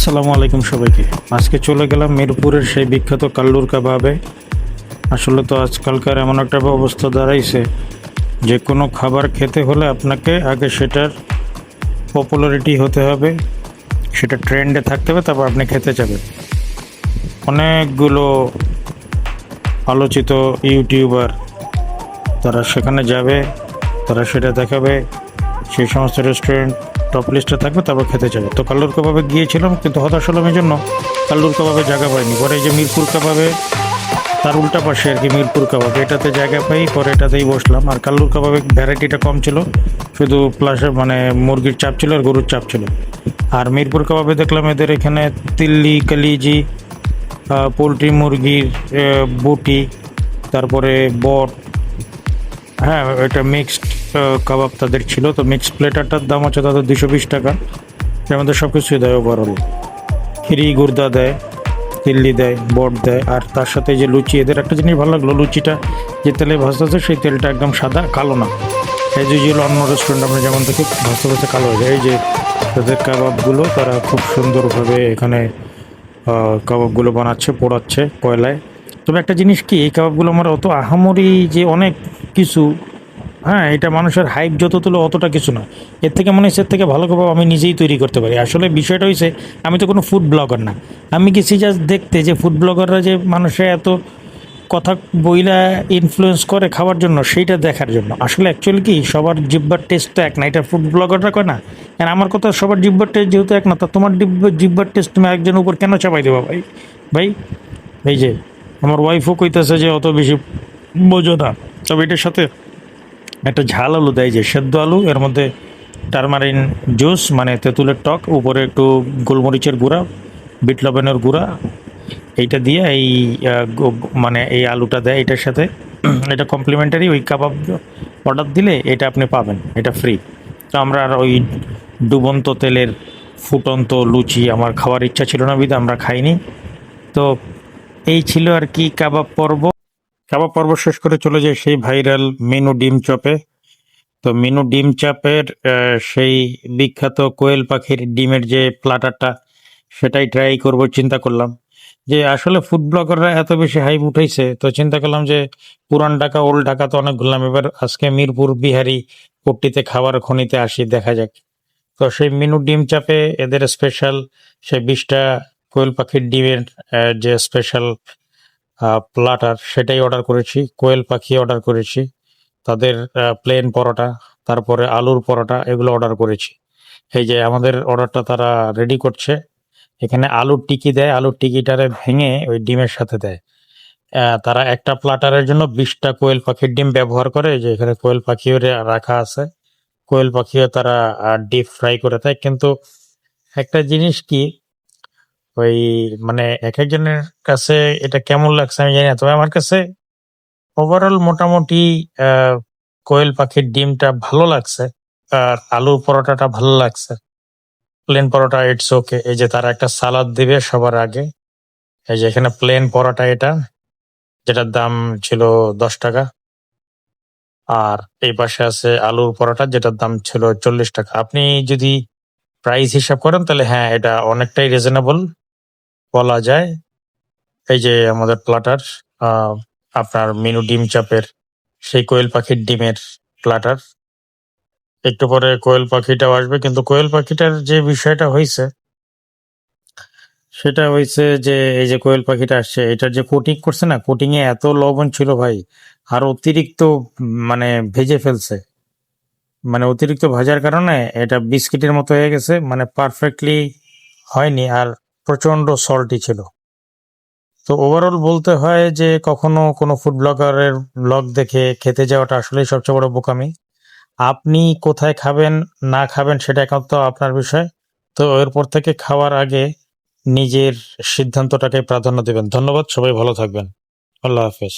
আসসালামু আলাইকুম সবাইকে। আজকে চলে গেলাম মিরপুরের সেই বিখ্যাত কাল্লুর কাবাবে। আসলে তো আজকালকার এমন একটা অবস্থা দাঁড়াইছে যে কোনো খাবার খেতে হলে আপনাকে আগে সেটার পপুলারিটি হতে হবে, সেটা ট্রেন্ডে থাকতে হবে, তারপর আপনি খেতে যাবেন। অনেকগুলো আলোচিত ইউটিউবার তারা সেখানে যাবে, তারা সেটা দেখাবে, সেই সমস্ত রেস্টুরেন্ট টপ লিস্টে থাকবে, তারপর খেতে যাবে। তো কাল্লুর কাবাবে গিয়েছিলাম, কিন্তু হতাশ হলাম এই জন্য কাল্লুর কাবাবে জায়গা পাইনি। পরে এই যে মিরপুর কাবাবে, তার উল্টা পাশে আর কি মিরপুর কাবাব, এটাতে জায়গা পাই, পরে এটাতেই বসলাম। আর কাল্লুর কাবাবে ভ্যারাইটিটা কম ছিল, শুধু প্লাস মানে মুরগির চাপ ছিল আর গরুর চাপ ছিল। আর মিরপুর কাবাবে দেখলাম এদের এখানে তিল্লি, কালিজি, পোলট্রি, মুরগির বুটি, তারপরে বট, হ্যাঁ এটা মিক্সড কাবাব তাদের ছিল। তো মিক্সড প্লেটারটার দাম হচ্ছে তাদের 220 টাকা। এর মধ্যে সব কিছুই দেয়, ওভারঅল খিরি গুর্দা দেয়, তিল্লি দেয়, বট দেয়, আর তার সাথে যে লুচি, এদের একটা জিনিস ভালো লাগলো, লুচিটা যে তেলে ভাজতেছে সেই তেলটা একদম সাদা, কালো না। এই যে অন্য রেস্টুরেন্ট আমরা যেমন দেখি ভাজতে ভাজতে কালো হয়ে যায়, এই যে তাদের কাবাবগুলো তারা খুব সুন্দরভাবে এখানে কাবাবগুলো বানাচ্ছে, পোড়াচ্ছে কয়লায়। তবে একটা জিনিস কি, এই কাবাবগুলো আমার অত আহামরি যে অনেক কিছু, হ্যাঁ এটা মানুষের হাইপ যত তুলো অতটা কিছু না। এর থেকে মনে হচ্ছে এর থেকে ভালো কাবাব আমি নিজেই তৈরি করতে পারি। আসলে বিষয়টা হয়েছে, আমি তো কোনো ফুড ব্লগার না, আমি গেছি জাস্ট দেখতে যে ফুড ব্লগাররা যে মানুষের এত কথা বইলা ইনফ্লুয়েন্স করে খাওয়ার জন্য, সেইটা দেখার জন্য। আসলে অ্যাকচুয়ালি কি, সবার জিব্বার টেস্ট তো এক না, এটা ফুড ব্লগাররা কয় না। আর আমার কথা, সবার জিব্বার টেস্ট যেহেতু এক না, তা তোমার জিব্বার টেস্ট তুমি একজনের উপর কেন চাপাই দেবা ভাই? ভাই এই যে আমার ওয়াইফও কইতেছে যে অত বেশি বোঝো না। তবে এটার সাথে একটা ঝাল আলু দেয়, যে সেদ্ধ আলু, এর মধ্যে টারমারিন জুস মানে তেঁতুলের টক, উপরে একটু গোলমরিচের গুঁড়া, বিট লবণের গুঁড়া, এইটা দিয়ে এই মানে এই আলুটা দেয় এটার সাথে। এটা কমপ্লিমেন্টারি, ওই কাবাব অর্ডার দিলে এটা আপনি পাবেন, এটা ফ্রি। তো আমরা আর ওই ডুবন্ত তেলের ফুটন্ত লুচি আমার খাওয়ার ইচ্ছা ছিল না, বিধে আমরা খাইনি। তো এই ছিল আর কি কাবাব পর্ব। কাবাব পর্ব শেষ করে চলে যায় সেই ভাইরাল মেনু ডিম চপে। তো মেনু ডিম চাপের সেই বিখ্যাত কোয়েল পাখির ডিমের যে প্লাটারটা, সেটাই ট্রাই করব চিন্তা করলাম। যে আসলে ফুড ব্লগাররা এত বেশি হাইপ উঠাইছে, তো চিন্তা করলাম যে পুরান ঢাকা, ওল্ড ঢাকা তো অনেক ঘুরলাম, এবার আজকে মিরপুর বিহারি পট্টিতে খাবার খনিতে আসি, দেখা যাক। তো সেই মেনু ডিম চাপে এদের স্পেশাল সেই 20টা কোয়েল পাখির ডিমের যে স্পেশাল প্লাটার, সেটাই অর্ডার করেছি। কোয়েল পাখি অর্ডার করেছি, তাদের প্লেন পরোটা, তারপরে আলুর পরোটা, এগুলো অর্ডার করেছি। এই যে আমাদের অর্ডারটা তারা রেডি করছে। এখানে আলুর টিকি দেয়, আলুর টিকিটারে ভেঙে ওই ডিমের সাথে দেয়। তারা একটা প্লাটারের জন্য 20টা কোয়েল পাখির ডিম ব্যবহার করে, যে এখানে কোয়েল পাখিও রাখা আছে। কোয়েল পাখিও তারা ডিপ ফ্রাই করে দেয়। কিন্তু একটা জিনিস কি, ওই মানে এক একজনের কাছে এটা কেমন লাগছে আমি জানি না, তবে আমার কাছে ওভারঅল মোটামুটি আহ, কোয়েল পাখির ডিমটা ভালো লাগছে, আর আলুর পরোটাটা ভালো লাগছে। Plain paratha it's okay. এই যে তারা একটা সালাদ দিবে সবার আগে, এই যে এখানে প্লেন পরোটা এটা, যেটার দাম ছিল 10 টাকা। আর এই পাশে আছে আলুর পরোটা, যেটার দাম ছিল 40 টাকা। আপনি যদি প্রাইস হিসাব করেন তাহলে হ্যাঁ, এটা অনেকটাই রিজনেবল বলা যায়। এই যে আমাদের প্লাটার, আপনার মেনু ডিম চাপের সেই কোয়েল পাখির ডিমের প্লাটার। একটু পরে কোয়েল পাখিটাও আসবে, কিন্তু কোয়েল পাখিটার যে বিষয়টা হয়েছে, সেটা হয়েছে যে এই যে কোয়েল পাখিটা আসছে, এটার যে কোটিং করছে না, কোটিং এ এত লবণ ছিল ভাই, আর অতিরিক্ত মানে ভেজে ফেলছে। মানে অতিরিক্ত ভাজার কারণে এটা বিস্কিটের মতো হয়ে গেছে, মানে পারফেক্টলি হয়নি, আর প্রচন্ড সল্টি ছিল। তো ওভারঅল বলতে হয় যে কখনো কোনো ফুড ব্লগারের ব্লগ দেখে খেতে যাওয়াটা আসলেই সবচেয়ে বড় বোকামি। আপনি কোথায় খাবেন না খাবেন সেটা একান্ত আপনার বিষয়। তো এরপর থেকে খাওয়ার আগে নিজের সিদ্ধান্তটাকে প্রাধান্য দেবেন। ধন্যবাদ, সবাই ভালো থাকবেন। আল্লাহ হাফেজ।